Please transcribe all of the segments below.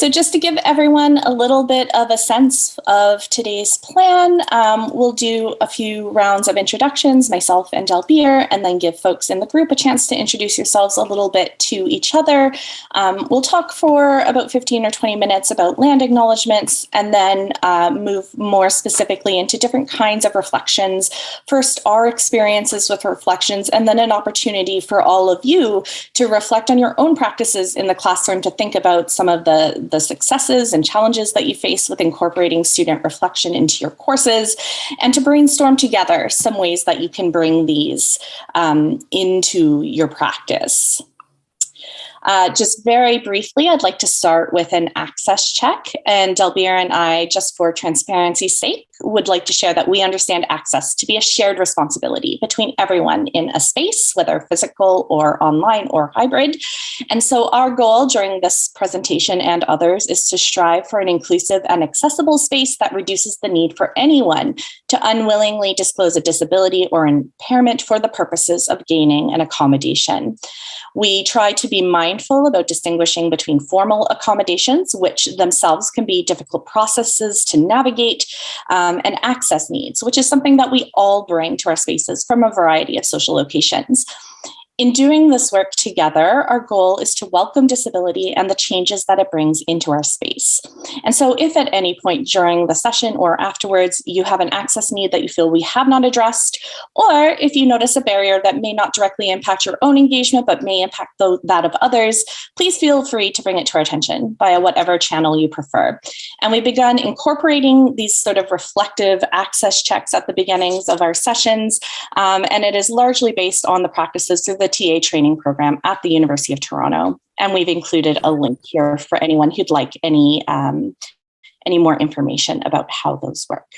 So just to give everyone a little bit of a sense of today's plan, we'll do a few rounds of introductions, myself and Delbir, and then give folks in the group a chance to introduce yourselves a little bit to each other. We'll talk for about 15 or 20 minutes about land acknowledgements, and then move more specifically into different kinds of reflections. First, our experiences with reflections, and then an opportunity for all of you to reflect on your own practices in the classroom, to think about some of the successes and challenges that you face with incorporating student reflection into your courses, and to brainstorm together some ways that you can bring these into your practice. Just very briefly, I'd like to start with an access check, and Delbir and I, just for transparency's sake, would like to share that we understand access to be a shared responsibility between everyone in a space, whether physical or online or hybrid. And so our goal during this presentation and others is to strive for an inclusive and accessible space that reduces the need for anyone to unwillingly disclose a disability or impairment for the purposes of gaining an accommodation. We try to be mindful about distinguishing between formal accommodations, which themselves can be difficult processes to navigate, and access needs, which is something that we all bring to our spaces from a variety of social locations. In doing this work together, our goal is to welcome disability and the changes that it brings into our space. And so if at any point during the session or afterwards you have an access need that you feel we have not addressed, or if you notice a barrier that may not directly impact your own engagement but may impact that of others, please feel free to bring it to our attention via whatever channel you prefer. And we begun incorporating these sort of reflective access checks at the beginnings of our sessions, and it is largely based on the practices through the TA training program at the University of Toronto. And we've included a link here for anyone who'd like any more information about how those work.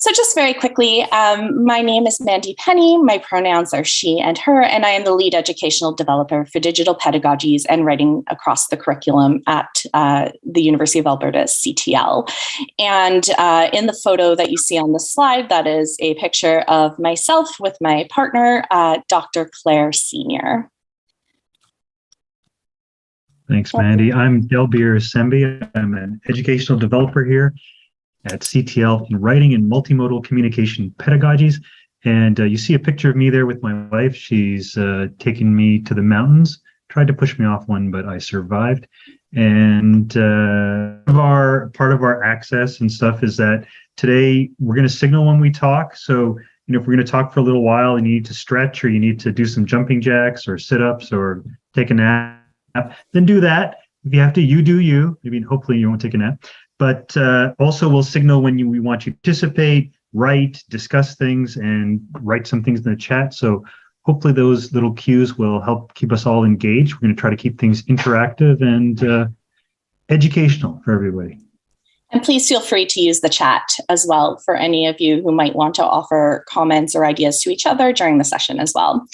So just very quickly, my name is Mandy Penny. My pronouns are she and her, and I am the lead educational developer for digital pedagogies and writing across the curriculum at the University of Alberta's CTL. And in the photo that you see on the slide, that is a picture of myself with my partner, Dr. Claire Senior. Thanks, Mandy. I'm Delbir Sembi. I'm an educational developer here at CTL in writing and multimodal communication pedagogies. And you see a picture of me there with my wife. She's taken me to the mountains, tried to push me off one, but I survived. And part of our access and stuff is that today we're going to signal when we talk. So, if we're going to talk for a little while and you need to stretch, or you need to do some jumping jacks or sit-ups or take a nap, then do that. If you have to, you do you. Maybe hopefully you won't take a nap. But also we'll signal when we want you to participate, write, discuss things, and write some things in the chat. So hopefully those little cues will help keep us all engaged. We're going to try to keep things interactive and educational for everybody. And please feel free to use the chat as well for any of you who might want to offer comments or ideas to each other during the session as well.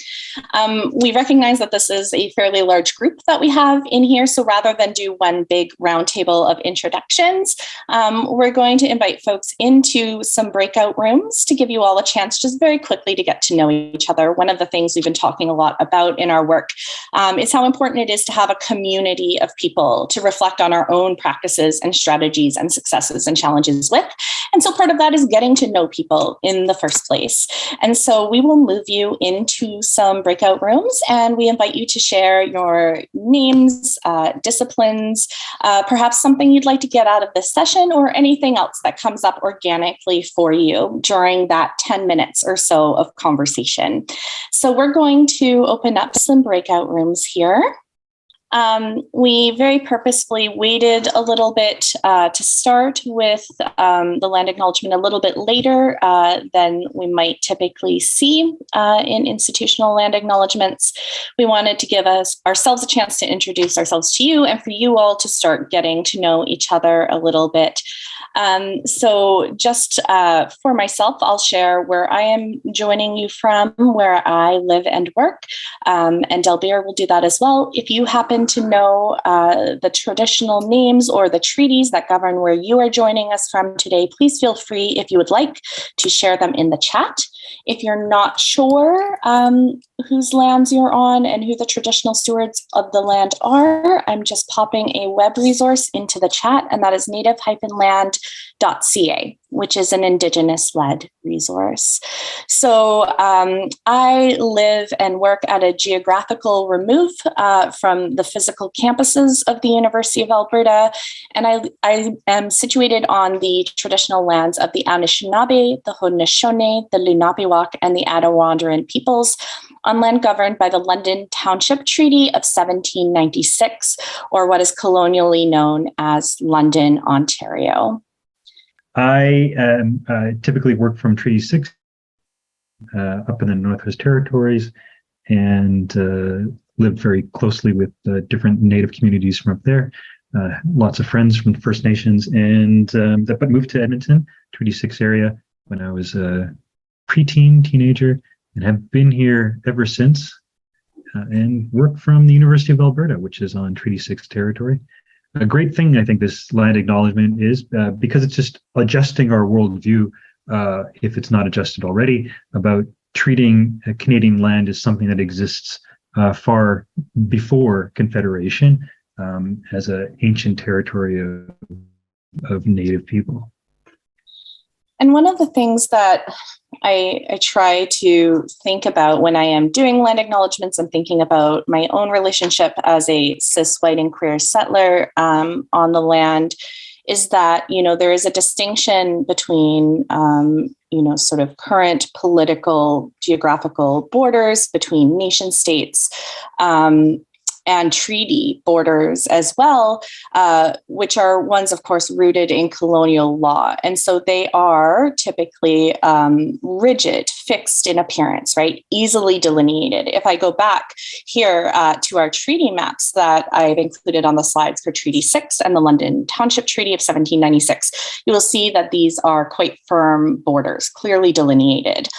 We recognize that this is a fairly large group that we have in here. So rather than do one big roundtable of introductions, we're going to invite folks into some breakout rooms to give you all a chance just very quickly to get to know each other. One of the things we've been talking a lot about in our work is how important it is to have a community of people to reflect on our own practices and strategies and successes and challenges with. And so part of that is getting to know people in the first place. And so we will move you into some breakout rooms, and we invite you to share your names, disciplines, perhaps something you'd like to get out of this session, or anything else that comes up organically for you during that 10 minutes or so of conversation. So we're going to open up some breakout rooms here. We very purposefully waited a little bit to start with the land acknowledgement a little bit later than we might typically see in institutional land acknowledgements. We wanted to give ourselves a chance to introduce ourselves to you, and for you all to start getting to know each other a little bit. So just for myself, I'll share where I am joining you from, where I live and work, and Delbir will do that as well. If you happen happen to know the traditional names or the treaties that govern where you are joining us from today, please feel free, if you would like, to share them in the chat. If you're not sure whose lands you're on and who the traditional stewards of the land are, I'm just popping a web resource into the chat, and that is native-land.ca, which is an Indigenous-led resource. So I live and work at a geographical remove from the physical campuses of the University of Alberta, and I am situated on the traditional lands of the Anishinaabe, the Haudenosaunee, the Lenape-Wauk, and the Attawandaron peoples, on land governed by the London Township Treaty of 1796, or what is colonially known as London, Ontario. I typically work from Treaty 6 up in the Northwest Territories, and live very closely with different Native communities from up there. Lots of friends from the First Nations, and but moved to Edmonton, Treaty 6 area, when I was a preteen, teenager, and have been here ever since, and work from the University of Alberta, which is on Treaty 6 territory. A great thing, I think, this land acknowledgement is because it's just adjusting our worldview, if it's not adjusted already, about treating Canadian land as something that exists far before Confederation, as an ancient territory of Native people. And one of the things that I try to think about when I am doing land acknowledgements and thinking about my own relationship as a cis white and queer settler on the land is that, there is a distinction between, sort of current political geographical borders between nation states and treaty borders as well, which are ones, of course, rooted in colonial law. And so they are typically rigid, fixed in appearance, right? Easily delineated. If I go back here to our treaty maps that I've included on the slides for Treaty 6 and the London Township Treaty of 1796, you will see that these are quite firm borders, clearly delineated.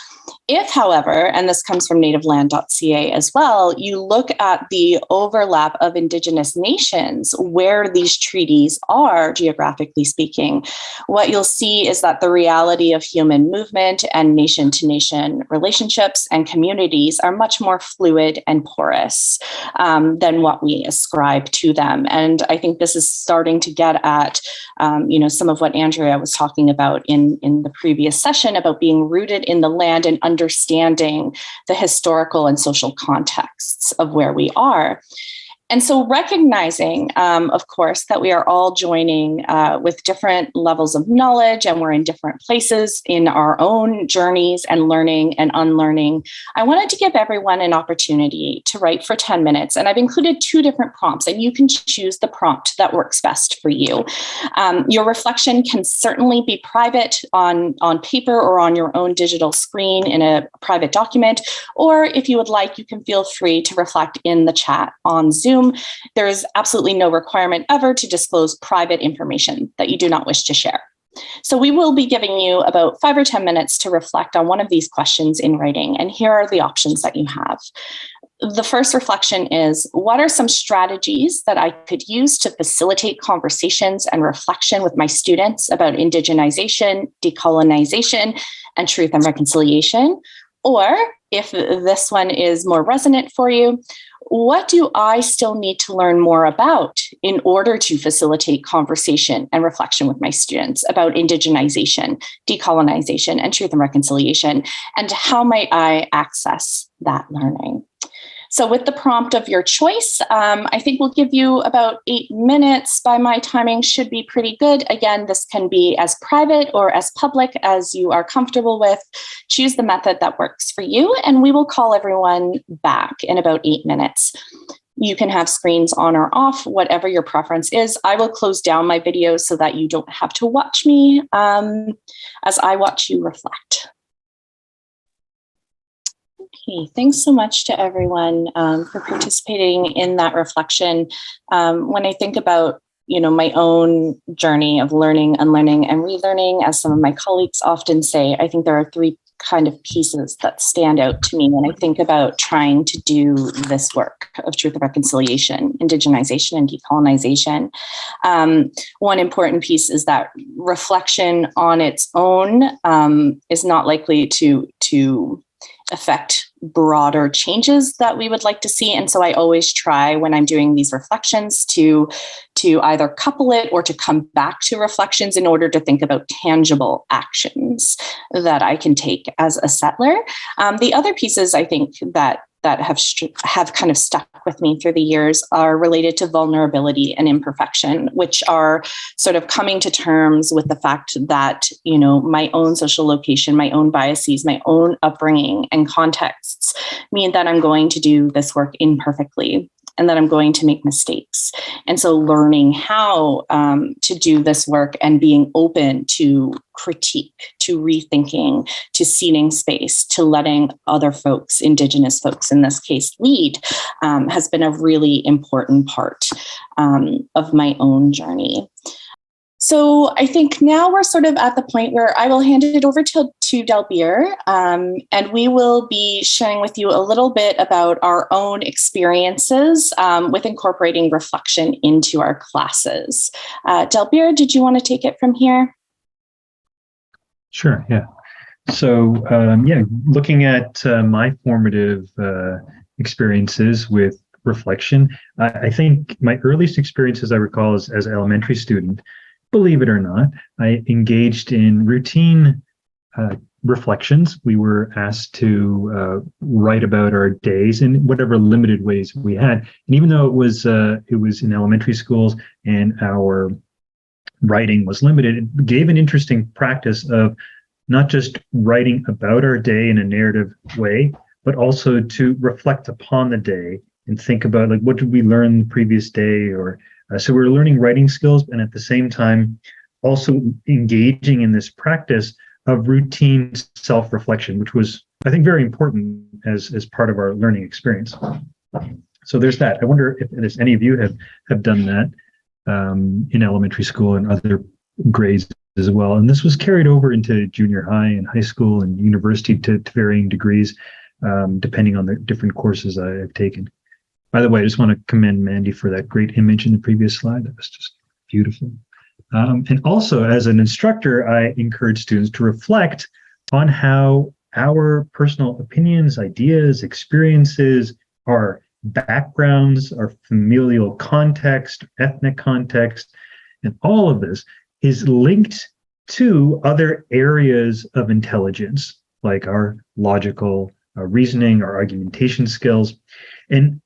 If, however, and this comes from nativeland.ca as well, you look at the overlap of Indigenous nations where these treaties are, geographically speaking, what you'll see is that the reality of human movement and nation-to-nation relationships and communities are much more fluid and porous than what we ascribe to them. And I think this is starting to get at, some of what Andrea was talking about in the previous session about being rooted in the land and understanding the historical and social contexts of where we are. And so recognizing, of course, that we are all joining with different levels of knowledge and we're in different places in our own journeys and learning and unlearning, I wanted to give everyone an opportunity to write for 10 minutes. And I've included 2 different prompts, and you can choose the prompt that works best for you. Your reflection can certainly be private on paper or on your own digital screen in a private document, or if you would like, you can feel free to reflect in the chat on Zoom. There is absolutely no requirement ever to disclose private information that you do not wish to share. So we will be giving you about 5 or 10 minutes to reflect on one of these questions in writing, and here are the options that you have. The first reflection is, what are some strategies that I could use to facilitate conversations and reflection with my students about indigenization, decolonization, and truth and reconciliation? Or if this one is more resonant for you, what do I still need to learn more about in order to facilitate conversation and reflection with my students about indigenization, decolonization, and truth and reconciliation? And how might I access that learning? So with the prompt of your choice, I think we'll give you about 8 minutes. By my timing, should be pretty good. Again, this can be as private or as public as you are comfortable with. Choose the method that works for you, and we will call everyone back in about 8 minutes. You can have screens on or off, whatever your preference is. I will close down my video so that you don't have to watch me as I watch you reflect. Okay, thanks so much to everyone for participating in that reflection. When I think about, my own journey of learning, unlearning, and relearning, as some of my colleagues often say, I think there are kind of pieces that stand out to me when I think about trying to do this work of truth and reconciliation, indigenization, and decolonization. One important piece is that reflection on its own is not likely to affect broader changes that we would like to see. And so I always try when I'm doing these reflections to either couple it or to come back to reflections in order to think about tangible actions that I can take as a settler. The other pieces I think that have kind of stuck with me through the years are related to vulnerability and imperfection, which are sort of coming to terms with the fact that, you know, my own social location, my own biases, my own upbringing and contexts mean that I'm going to do this work imperfectly and that I'm going to make mistakes. And so learning how to do this work and being open to critique, to rethinking, to ceding space, to letting other folks, Indigenous folks in this case, lead, has been a really important part of my own journey. So I think now we're sort of at the point where I will hand it over to Delbir, and we will be sharing with you a little bit about our own experiences with incorporating reflection into our classes. Delbir, did you want to take it from here? Sure, yeah. So, looking at my formative experiences with reflection, I think my earliest experiences I recall as an elementary student. Believe it or not, I engaged in routine reflections. We were asked to write about our days in whatever limited ways we had. And even though it was in elementary schools and our writing was limited, it gave an interesting practice of not just writing about our day in a narrative way, but also to reflect upon the day and think about, like, what did we learn the previous day, or so we were learning writing skills, and at the same time, also engaging in this practice of routine self-reflection, which was, I think, very important as part of our learning experience. So there's that. I wonder if any of you have done that in elementary school and other grades as well. And this was carried over into junior high and high school and university to varying degrees, depending on the different courses I have taken. By the way, I just want to commend Mandy for that great image in the previous slide. That was just beautiful. And also, as an instructor, I encourage students to reflect on how our personal opinions, ideas, experiences, our backgrounds, our familial context, ethnic context, and all of this is linked to other areas of intelligence, like our logical reasoning, our argumentation skills. And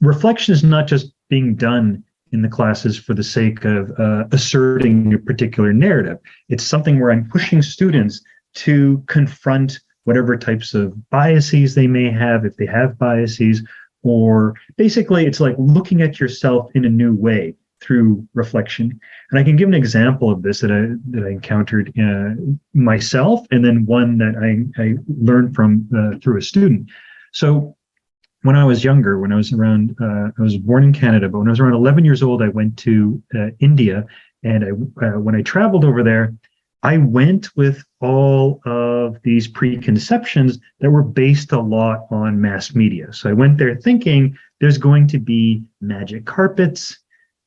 reflection is not just being done in the classes for the sake of asserting a particular narrative. It's something where I'm pushing students to confront whatever types of biases they may have, if they have biases, or basically it's like looking at yourself in a new way through reflection. And I can give an example of this that I encountered myself, and then one that I learned from through a student. So when I was younger, when I was around, I was born in Canada, but when I was around 11 years old, I went to India. And when I traveled over there, I went with all of these preconceptions that were based a lot on mass media. So I went there thinking there's going to be magic carpets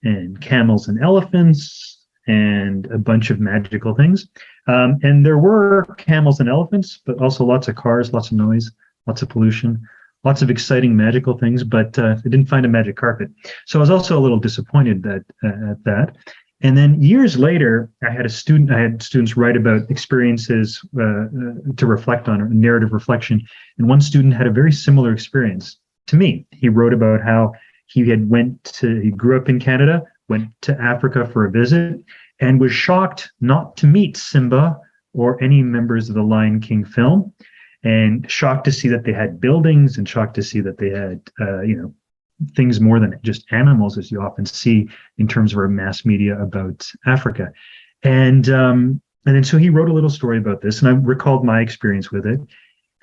and camels and elephants and a bunch of magical things. And there were camels and elephants, but also lots of cars, lots of noise, lots of pollution. Lots of exciting magical things, but I didn't find a magic carpet. So I was also a little disappointed at that. And then years later, I had students write about experiences to reflect on, or narrative reflection. And one student had a very similar experience to me. He wrote about how he grew up in Canada, went to Africa for a visit, and was shocked not to meet Simba or any members of the Lion King film. And shocked to see that they had buildings, and shocked to see that they had, things more than just animals, as you often see in terms of our mass media about Africa. And then so he wrote a little story about this, and I recalled my experience with it.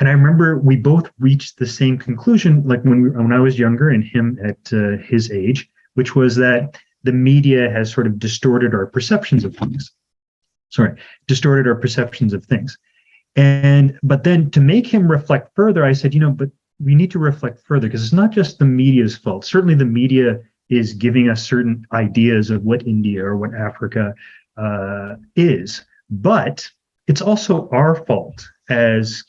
And I remember we both reached the same conclusion, like when I was younger and him at his age, which was that the media has sort of distorted our perceptions of things. But then to make him reflect further, I said, but we need to reflect further because it's not just the media's fault. Certainly the media is giving us certain ideas of what India or what Africa is, but it's also our fault as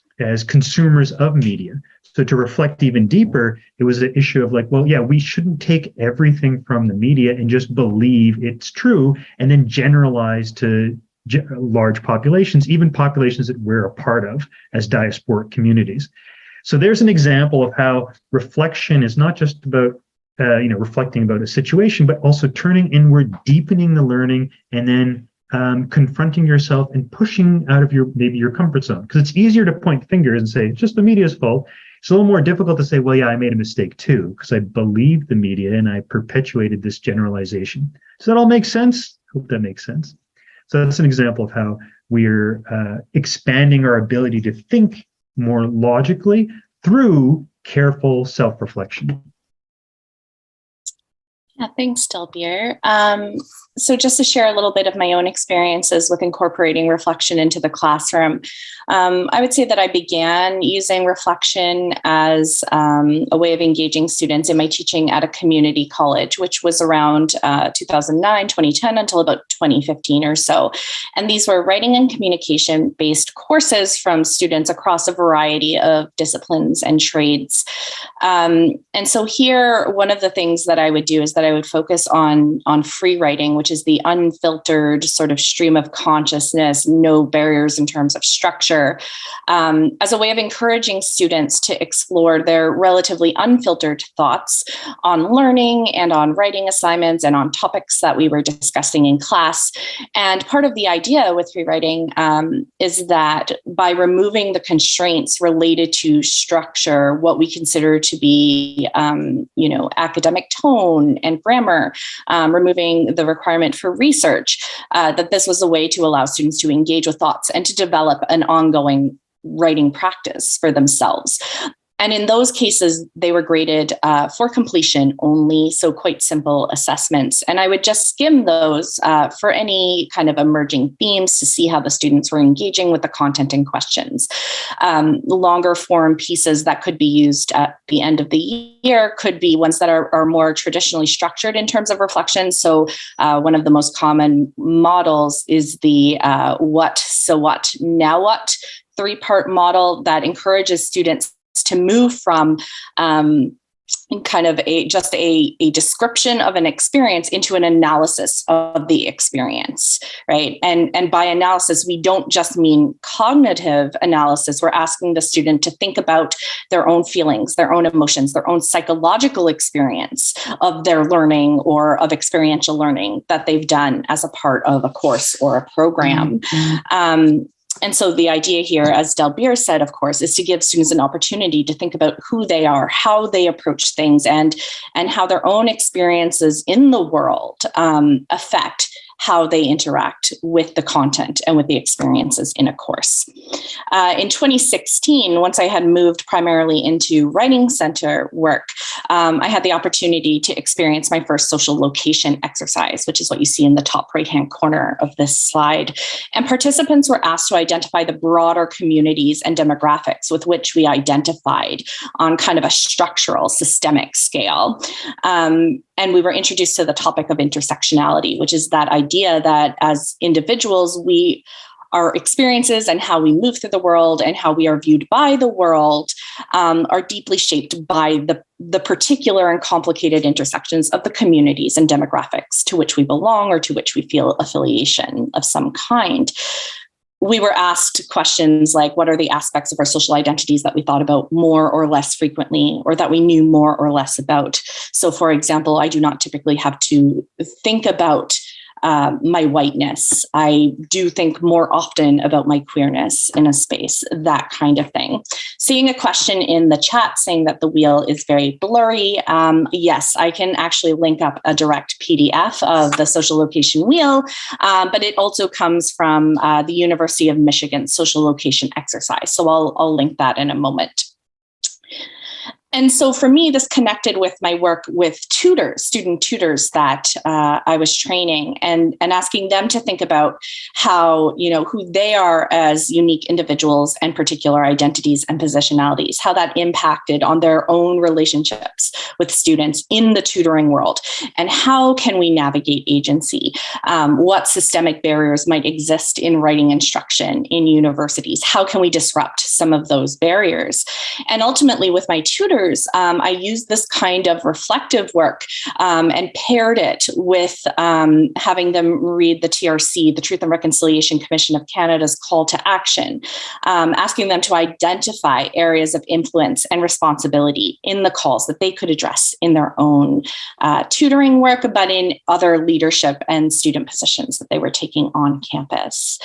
consumers of media. So to reflect even deeper, it was an issue of like, well, yeah, we shouldn't take everything from the media and just believe it's true and then generalize to large populations, even populations that we're a part of as diasporic communities. So there's an example of how reflection is not just about reflecting about a situation, but also turning inward, deepening the learning, and then confronting yourself and pushing out of maybe your comfort zone. Because it's easier to point fingers and say, it's just the media's fault. It's a little more difficult to say, well, yeah, I made a mistake too, because I believed the media and I perpetuated this generalization. Does that all make sense? Hope that makes sense. So that's an example of how we're expanding our ability to think more logically through careful self-reflection. Yeah, thanks, Delbir. So just to share a little bit of my own experiences with incorporating reflection into the classroom, I would say that I began using reflection as a way of engaging students in my teaching at a community college, which was around 2009, 2010 until about 2015 or so. And these were writing and communication-based courses from students across a variety of disciplines and trades. And so here, one of the things that I would do is that I would focus on free writing, which is the unfiltered sort of stream of consciousness, no barriers in terms of structure, as a way of encouraging students to explore their relatively unfiltered thoughts on learning and on writing assignments and on topics that we were discussing in class. And part of the idea with free writing is that by removing the constraints related to structure, what we consider to be, academic tone and grammar, removing the requirement for research, that this was a way to allow students to engage with thoughts and to develop an ongoing writing practice for themselves. And in those cases, they were graded for completion only, so quite simple assessments. And I would just skim those for any kind of emerging themes to see how the students were engaging with the content in questions. Longer form pieces that could be used at the end of the year could be ones that are more traditionally structured in terms of reflection. So one of the most common models is the what, so what, now what, three-part model that encourages students to move from kind of a description of an experience into an analysis of the experience, right? And by analysis, we don't just mean cognitive analysis. We're asking the student to think about their own feelings, their own emotions, their own psychological experience of their learning or of experiential learning that they've done as a part of a course or a program. And so the idea here, as Delbir said, of course, is to give students an opportunity to think about who they are, how they approach things, and how their own experiences in the world affect how they interact with the content and with the experiences in a course. In 2016, once I had moved primarily into writing center work, I had the opportunity to experience my first social location exercise, which is what you see in the top right-hand corner of this slide. And participants were asked to identify the broader communities and demographics with which we identified on kind of a structural, systemic scale. And we were introduced to the topic of intersectionality, which is that idea that as individuals, our experiences and how we move through the world and how we are viewed by the world are deeply shaped by the particular and complicated intersections of the communities and demographics to which we belong or to which we feel affiliation of some kind. We were asked questions like, what are the aspects of our social identities that we thought about more or less frequently, or that we knew more or less about? So, for example, I do not typically have to think about my whiteness. I do think more often about my queerness in a space, that kind of thing. Seeing a question in the chat saying that the wheel is very blurry. Yes, I can actually link up a direct PDF of the social location wheel, but it also comes from the University of Michigan social location exercise. So I'll link that in a moment. And so for me, this connected with my work with tutors, student tutors that I was training, and asking them to think about how, who they are as unique individuals and particular identities and positionalities, how that impacted on their own relationships with students in the tutoring world, and how can we navigate agency? What systemic barriers might exist in writing instruction in universities? How can we disrupt some of those barriers? And ultimately, with my tutors, I used this kind of reflective work and paired it with having them read the TRC, the Truth and Reconciliation Commission of Canada's call to action, asking them to identify areas of influence and responsibility in the calls that they could address in their own tutoring work, but in other leadership and student positions that they were taking on campus.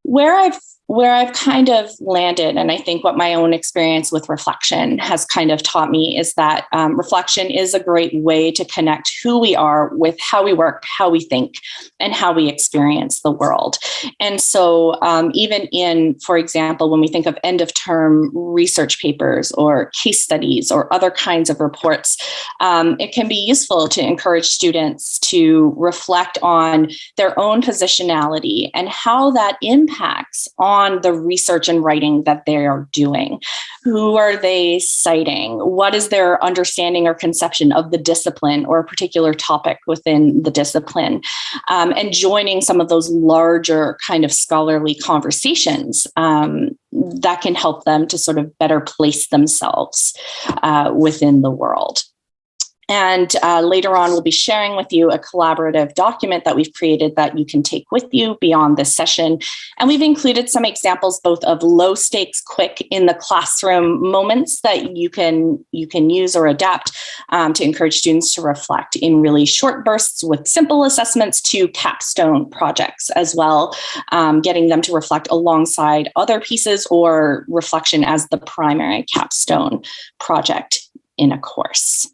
Where I've kind of landed, and I think what my own experience with reflection has kind of taught me, is that reflection is a great way to connect who we are with how we work, how we think, and how we experience the world. And so even in, for example, when we think of end of term research papers or case studies or other kinds of reports, it can be useful to encourage students to reflect on their own positionality and how that impacts on the research and writing that they are doing. Who are they citing? What is their understanding or conception of the discipline or a particular topic within the discipline? And joining some of those larger kind of scholarly conversations that can help them to sort of better place themselves within the world. And later on, we'll be sharing with you a collaborative document that we've created that you can take with you beyond this session. And we've included some examples both of low stakes, quick in the classroom moments that you can use or adapt to encourage students to reflect in really short bursts with simple assessments, to capstone projects as well, getting them to reflect alongside other pieces or reflection as the primary capstone project in a course.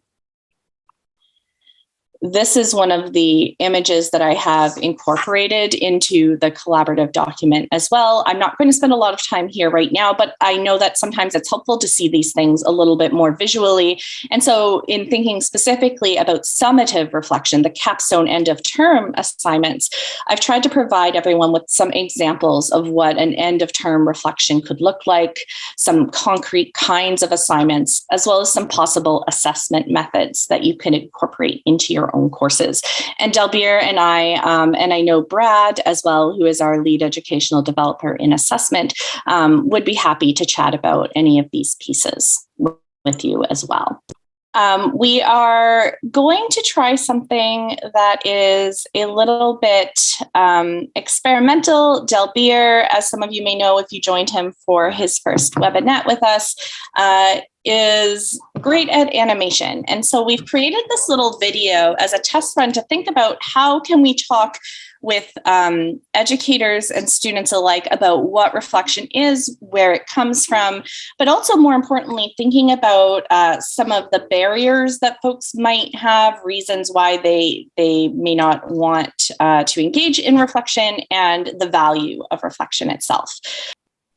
This is one of the images that I have incorporated into the collaborative document as well. I'm not going to spend a lot of time here right now, but I know that sometimes it's helpful to see these things a little bit more visually. And so in thinking specifically about summative reflection, the capstone end of term assignments, I've tried to provide everyone with some examples of what an end of term reflection could look like, some concrete kinds of assignments, as well as some possible assessment methods that you can incorporate into your own courses. And Delbir and I know Brad as well, who is our lead educational developer in assessment, would be happy to chat about any of these pieces with you as well. We are going to try something that is a little bit experimental. Delbir, as some of you may know if you joined him for his first webinar with us, is great at animation. And so we've created this little video as a test run to think about how can we talk with educators and students alike about what reflection is, where it comes from, but also more importantly, thinking about some of the barriers that folks might have, reasons why they may not want to engage in reflection, and the value of reflection itself.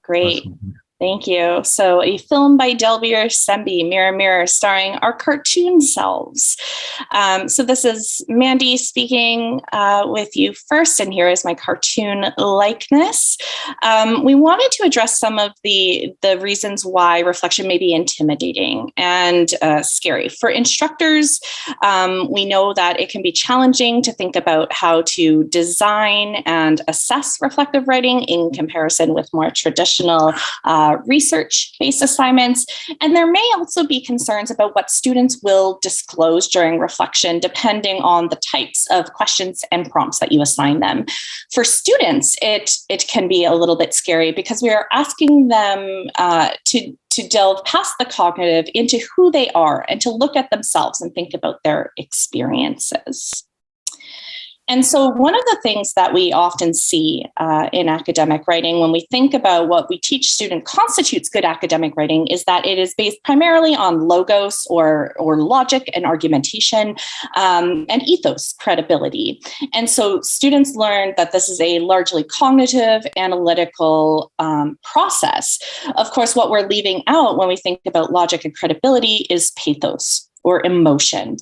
Great. Awesome. Thank you. So a film by Delbir Sembi, Mirror Mirror, starring our cartoon selves. So this is Mandy speaking with you first, and here is my cartoon likeness. We wanted to address some of the reasons why reflection may be intimidating and scary. For instructors, we know that it can be challenging to think about how to design and assess reflective writing in comparison with more traditional research-based assignments. And there may also be concerns about what students will disclose during reflection, depending on the types of questions and prompts that you assign them. For students, it can be a little bit scary because we are asking them to delve past the cognitive into who they are and to look at themselves and think about their experiences. And so one of the things that we often see in academic writing when we think about what we teach students constitutes good academic writing is that it is based primarily on logos or logic and argumentation and ethos credibility. And so students learn that this is a largely cognitive, analytical process. Of course, what we're leaving out when we think about logic and credibility is pathos or emotion.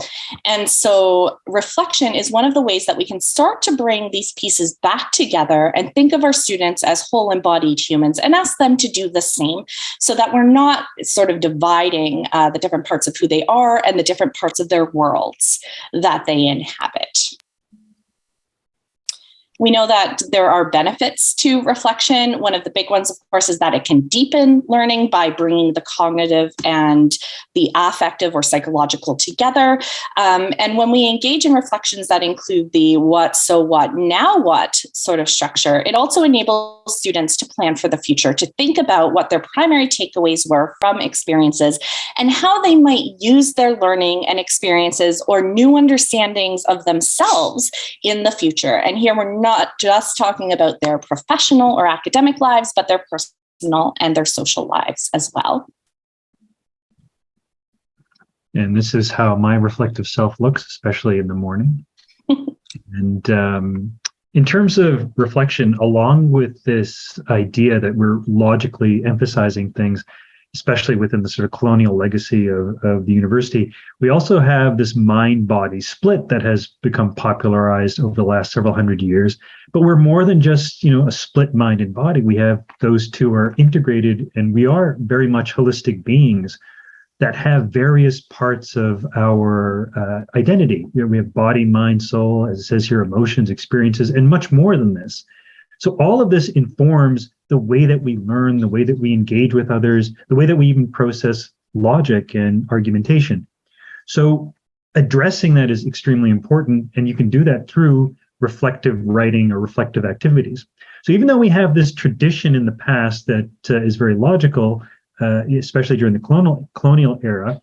And so reflection is one of the ways that we can start to bring these pieces back together and think of our students as whole embodied humans and ask them to do the same so that we're not sort of dividing the different parts of who they are and the different parts of their worlds that they inhabit. We know that there are benefits to reflection. One of the big ones, of course, is that it can deepen learning by bringing the cognitive and the affective or psychological together. And when we engage in reflections that include the what, so what, now what sort of structure, it also enables students to plan for the future, to think about what their primary takeaways were from experiences and how they might use their learning and experiences or new understandings of themselves in the future. And here we're not just talking about their professional or academic lives, but their personal and their social lives as well. And this is how my reflective self looks, especially in the morning. And in terms of reflection, along with this idea that we're logically emphasizing things, especially within the sort of colonial legacy of the university, we also have this mind-body split that has become popularized over the last several hundred years. But we're more than just, a split mind and body. We have those two are integrated, and we are very much holistic beings that have various parts of our identity. We have body, mind, soul, as it says here, emotions, experiences, and much more than this. So all of this informs the way that we learn, the way that we engage with others, the way that we even process logic and argumentation. So addressing that is extremely important, and you can do that through reflective writing or reflective activities. So even though we have this tradition in the past that is very logical, especially during the colonial era,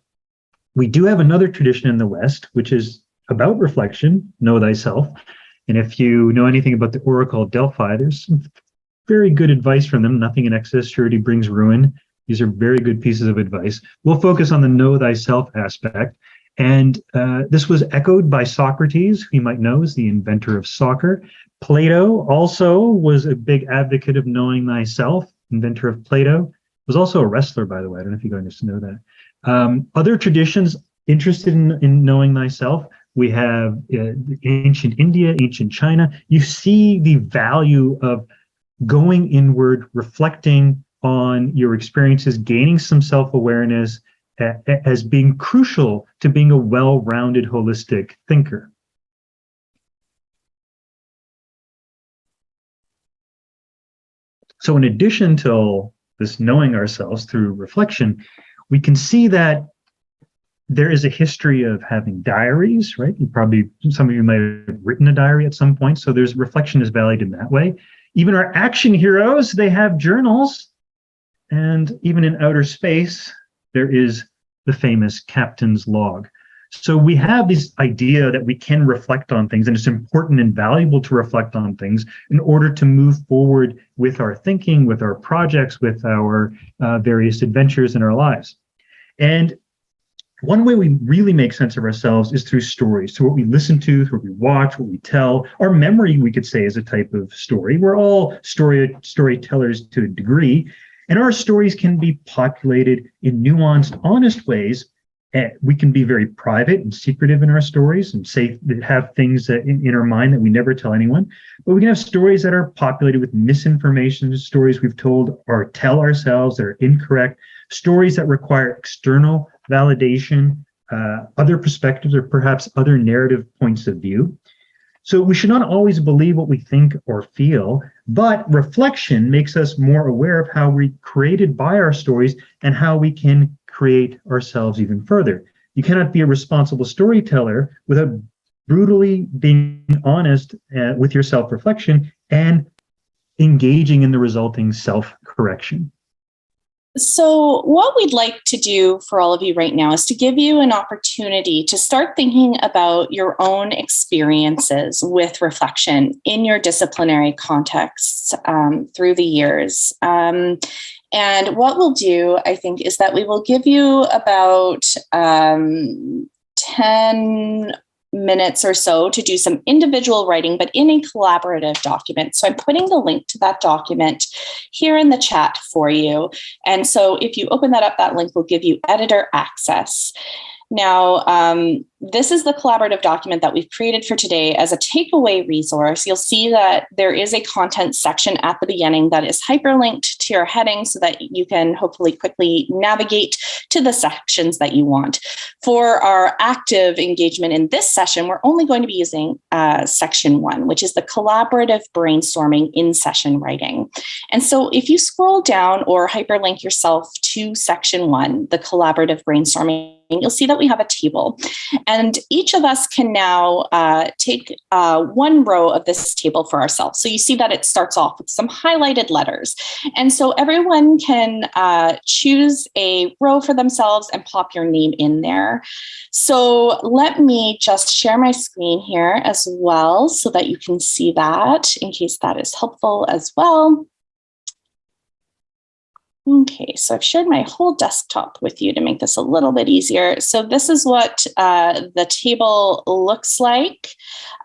we do have another tradition in the West, which is about reflection, know thyself. And if you know anything about the Oracle of Delphi, there's some very good advice from them. Nothing in excess surety brings ruin. These are very good pieces of advice. We'll focus on the know thyself aspect. And this was echoed by Socrates, who you might know is the inventor of soccer. Plato also was a big advocate of knowing thyself, inventor of Plato. Was also a wrestler, by the way. I don't know if you guys know that. Other traditions interested in knowing thyself. We have ancient India, ancient China. You see the value of going inward, reflecting on your experiences, gaining some self-awareness as being crucial to being a well-rounded, holistic thinker. So in addition to this knowing ourselves through reflection, we can see that there is a history of having diaries, right? Some of you might have written a diary at some point. So there's reflection is valued in that way. Even our action heroes, they have journals. And even in outer space, there is the famous captain's log. So we have this idea that we can reflect on things, and it's important and valuable to reflect on things in order to move forward with our thinking, with our projects, with our various adventures in our lives. And one way we really make sense of ourselves is through stories, through what we listen to, through what we watch, what we tell. Our memory, we could say, is a type of story. We're all storytellers to a degree, and our stories can be populated in nuanced, honest ways. We can be very private and secretive in our stories and have things in our mind that we never tell anyone. But we can have stories that are populated with misinformation, stories we've told or tell ourselves that are incorrect, stories that require external validation, other perspectives, or perhaps other narrative points of view. So we should not always believe what we think or feel, but reflection makes us more aware of how we're created by our stories and how we can create ourselves even further. You cannot be a responsible storyteller without brutally being honest with your self-reflection and engaging in the resulting self-correction. So what we'd like to do for all of you right now is to give you an opportunity to start thinking about your own experiences with reflection in your disciplinary contexts through the years. And what we'll do, I think, is that we will give you about 10 minutes or so to do some individual writing, but in a collaborative document. So I'm putting the link to that document here in the chat for you. And so if you open that up, that link will give you editor access. Now, this is the collaborative document that we've created for today as a takeaway resource. You'll see that there is a content section at the beginning that is hyperlinked to your heading so that you can hopefully quickly navigate to the sections that you want. For our active engagement in this session, we're only going to be using section 1, which is the collaborative brainstorming in session writing. And so if you scroll down or hyperlink yourself to section 1, the collaborative brainstorming, you'll see that we have a table. And each of us can now take one row of this table for ourselves. So you see that it starts off with some highlighted letters. And so everyone can choose a row for themselves and pop your name in there. So let me just share my screen here as well so that you can see that in case that is helpful as well. Okay, so I've shared my whole desktop with you to make this a little bit easier. So this is what the table looks like.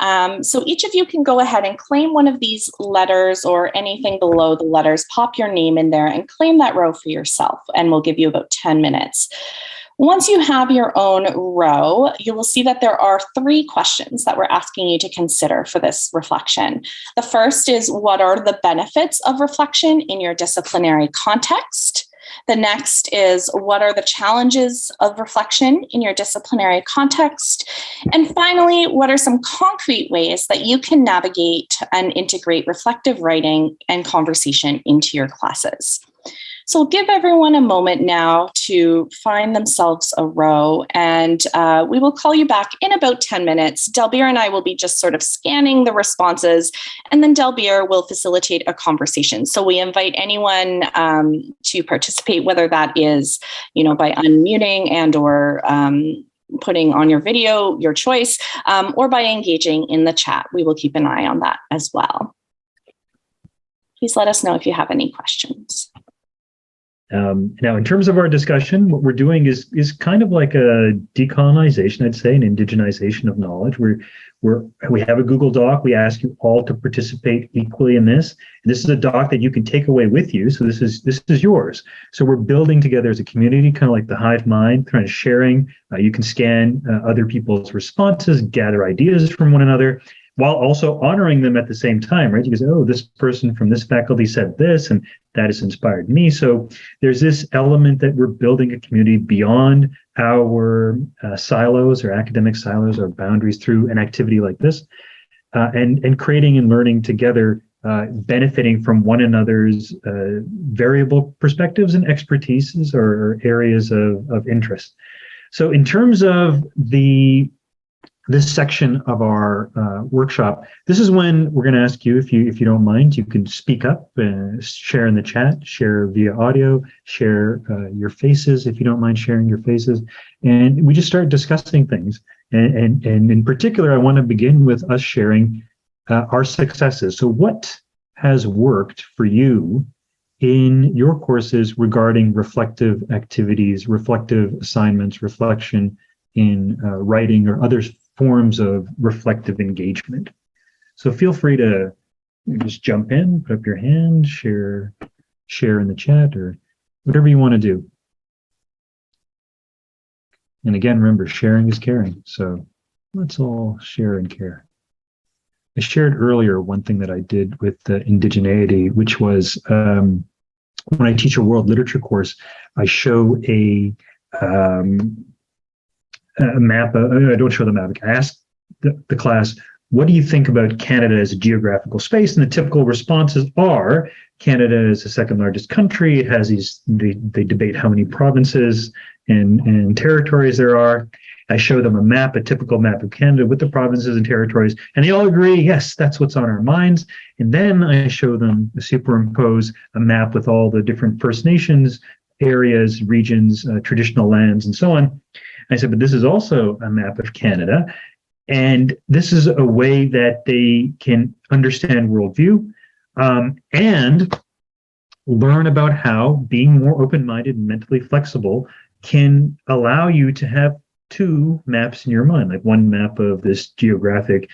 So each of you can go ahead and claim one of these letters or anything below the letters, pop your name in there and claim that row for yourself, and we'll give you about 10 minutes. Once you have your own row, you will see that there are 3 questions that we're asking you to consider for this reflection. The first is, what are the benefits of reflection in your disciplinary context? The next is, what are the challenges of reflection in your disciplinary context? And finally, what are some concrete ways that you can navigate and integrate reflective writing and conversation into your classes? So we'll give everyone a moment now to find themselves a row, and we will call you back in about 10 minutes. Delbir and I will be just sort of scanning the responses, and then Delbir will facilitate a conversation. So we invite anyone to participate, whether that is, by unmuting and or putting on your video, your choice, or by engaging in the chat. We will keep an eye on that as well. Please let us know if you have any questions. Now, in terms of our discussion, what we're doing is kind of like a decolonization, I'd say, an indigenization of knowledge. We have a Google Doc. We ask you all to participate equally in this. And this is a doc that you can take away with you. So this is yours. So we're building together as a community, kind of like the hive mind, kind of sharing. You can scan other people's responses, gather ideas from one another, while also honoring them at the same time, right? You can say, oh, this person from this faculty said this, and that has inspired me. So there's this element that we're building a community beyond our silos or academic silos or boundaries through an activity like this, and creating and learning together, benefiting from one another's variable perspectives and expertises or areas of interest. So in terms of this section of our workshop, this is when we're going to ask you, if you don't mind, you can speak up, share in the chat, share via audio, share your faces if you don't mind sharing your faces, and we just start discussing things. And in particular, I want to begin with us sharing our successes. So what has worked for you in your courses regarding reflective activities, reflective assignments, reflection in writing or other forms of reflective engagement? So feel free to just jump in, put up your hand, share in the chat, or whatever you want to do. And again, remember, sharing is caring. So let's all share and care. I shared earlier one thing that I did with the indigeneity, which was when I teach a world literature course, I show a map. I don't show the map. I ask the class, what do you think about Canada as a geographical space? And the typical responses are, Canada is the second largest country. It has these, they debate how many provinces and territories there are. I show them a typical map of Canada with the provinces and territories, and they all agree, yes, that's what's on our minds. And then I show them, superimpose a map with all the different First Nations areas, regions, traditional lands, and so on. I said, but this is also a map of Canada. And this is a way that they can understand worldview and learn about how being more open-minded and mentally flexible can allow you to have two maps in your mind, like one map of this geographic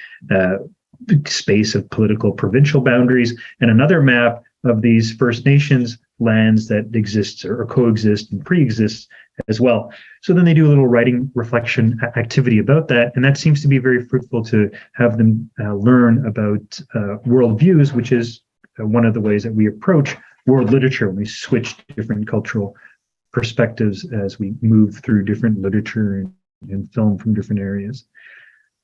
space of political provincial boundaries and another map of these First Nations lands that exists or coexist and pre-exists as well. So then they do a little writing reflection activity about that. And that seems to be very fruitful to have them learn about worldviews, which is one of the ways that we approach world literature when we switch different cultural perspectives as we move through different literature and film from different areas.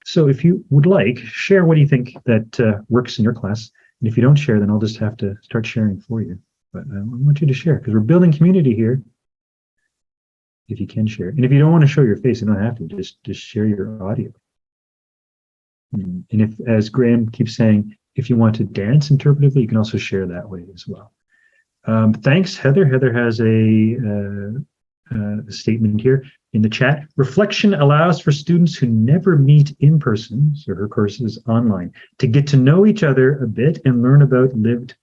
So if you would like, share what do you think that works in your class. And if you don't share, then I'll just have to start sharing for you. But I want you to share because we're building community here. If you can share. And if you don't want to show your face, you don't have to. Just share your audio. And if, as Graham keeps saying, if you want to dance interpretively, you can also share that way as well. Thanks, Heather. Heather has a statement here in the chat. Reflection allows for students who never meet in person, so her course is online, to get to know each other a bit and learn about lived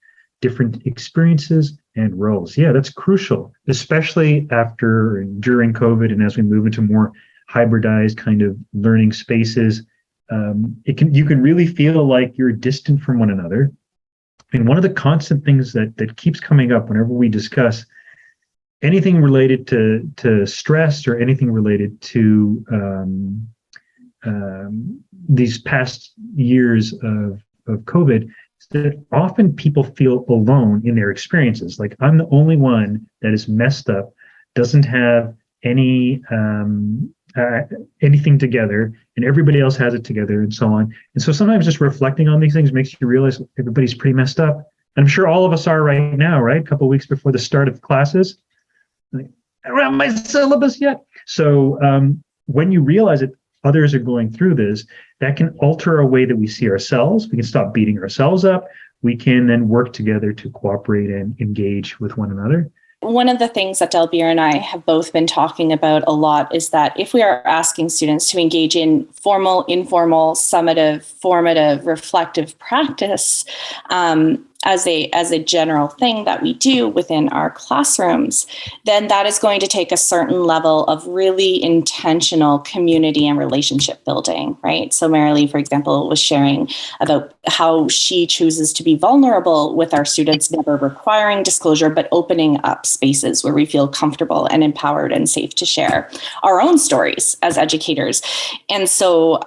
different experiences and roles. Yeah, that's crucial, especially after and during COVID and as we move into more hybridized kind of learning spaces. You can really feel like you're distant from one another. And one of the constant things that keeps coming up whenever we discuss anything related to stress or anything related to these past years of COVID, that often people feel alone in their experiences. Like, I'm the only one that is messed up, doesn't have anything together, and everybody else has it together, and so on. And so sometimes just reflecting on these things makes you realize everybody's pretty messed up. And I'm sure all of us are right now, right? A couple of weeks before the start of classes. Like, I don't have my syllabus yet. So when you realize that others are going through this, that can alter a way that we see ourselves. We can stop beating ourselves up. We can then work together to cooperate and engage with one another. One of the things that Delbir and I have both been talking about a lot is that if we are asking students to engage in formal, informal, summative, formative, reflective practice, as a general thing that we do within our classrooms, then that is going to take a certain level of really intentional community and relationship building, right? So Marilee, for example, was sharing about how she chooses to be vulnerable with our students, never requiring disclosure, but opening up spaces where we feel comfortable and empowered and safe to share our own stories as educators. And so,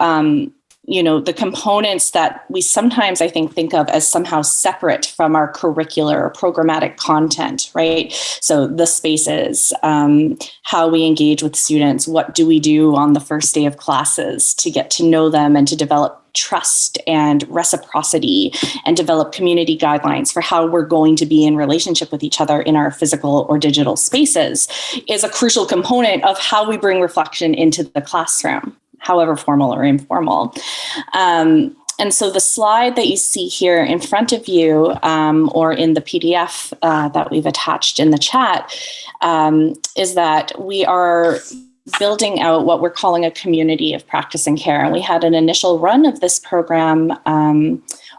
the components that we sometimes, I think of as somehow separate from our curricular or programmatic content, right? So the spaces, how we engage with students, what do we do on the first day of classes to get to know them and to develop trust and reciprocity and develop community guidelines for how we're going to be in relationship with each other in our physical or digital spaces is a crucial component of how we bring reflection into the classroom, however formal or informal. And so the slide that you see here in front of you, or in the PDF that we've attached in the chat, is that we are building out what we're calling a community of practice and care. And we had an initial run of this program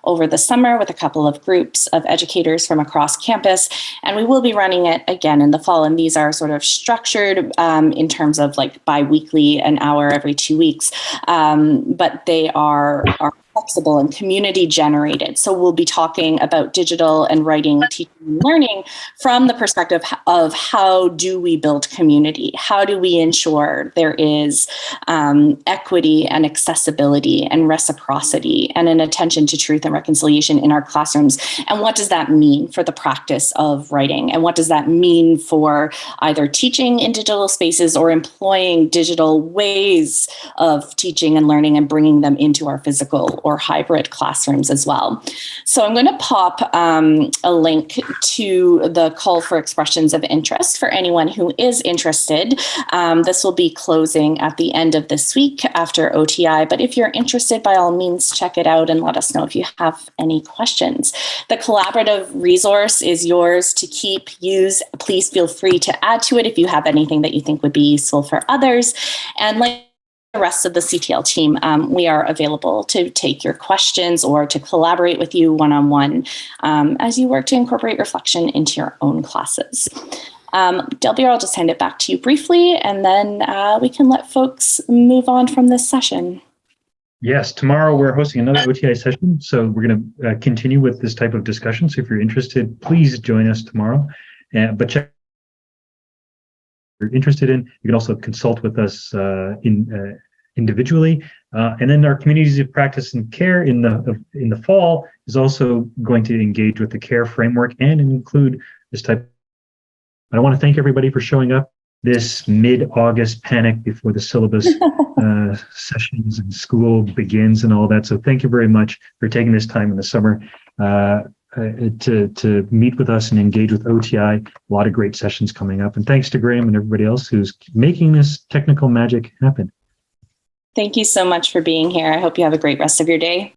over the summer with a couple of groups of educators from across campus. And we will be running it again in the fall. And these are sort of structured in terms of like bi-weekly, an hour every 2 weeks. But they are flexible and community generated. So we'll be talking about digital and writing, teaching and learning from the perspective of how do we build community? How do we ensure there is equity and accessibility and reciprocity and an attention to truth and reconciliation in our classrooms? And what does that mean for the practice of writing? And what does that mean for either teaching in digital spaces or employing digital ways of teaching and learning and bringing them into our physical or hybrid classrooms as well. So I'm going to pop a link to the call for expressions of interest for anyone who is interested. This will be closing at the end of this week after OTI, but if you're interested, by all means, check it out and let us know if you have any questions. The collaborative resource is yours to keep, use. Please feel free to add to it if you have anything that you think would be useful for others. And like the rest of the CTL team, we are available to take your questions or to collaborate with you one-on-one as you work to incorporate reflection into your own classes. Delbir, I'll just hand it back to you briefly, and then we can let folks move on from this session. Yes, tomorrow we're hosting another OTI session, so we're going to continue with this type of discussion. So if you're interested, please join us tomorrow. But check if you're interested in, you can also consult with us individually. And then our communities of practice and care in the fall is also going to engage with the CARE framework and include this type. I want to thank everybody for showing up this mid-August panic before the syllabus sessions and school begins and all that. So thank you very much for taking this time in the summer to meet with us and engage with OTI. A lot of great sessions coming up. And thanks to Graham and everybody else who's making this technical magic happen. Thank you so much for being here. I hope you have a great rest of your day.